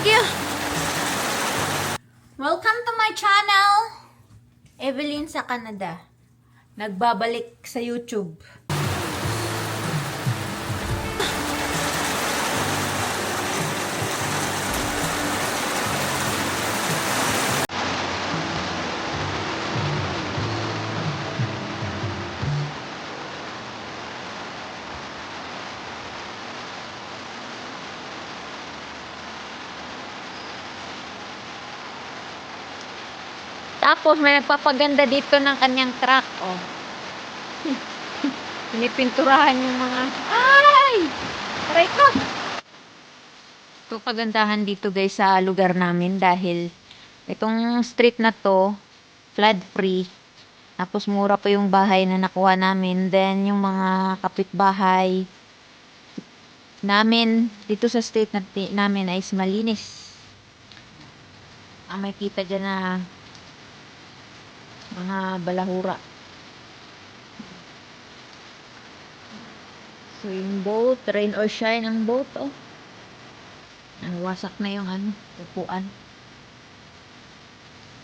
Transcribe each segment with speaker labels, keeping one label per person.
Speaker 1: Thank you. Welcome to my channel. Evelyn sa Canada. Nagbabalik sa YouTube. Tapos may nagpapaganda dito ng kanyang truck, oh. Pinipinturahan yung mga... Ay! Aray ko! Ito kagandahan dito guys sa lugar namin dahil itong street na to, flood free. Tapos mura pa yung bahay na nakuha namin. Then yung mga kapitbahay namin dito sa street namin ay malinis. Ang makita dyan na mga balahura. So yung boat, rain or shine ang boat, oh. Wasak na yung upuan.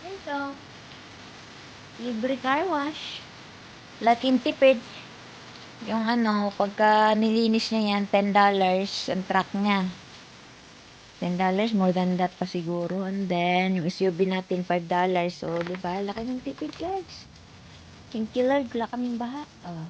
Speaker 1: Ito. Libre car wash. Laking tipid. Yung pagka nilinis niya yan, $10 ang truck niya. $10, more than that pa siguro. And then, yung SUV natin, $5. So, diba? Laki ng tipid, guys. Thank you, Lord. Wala kaming baha. Oh.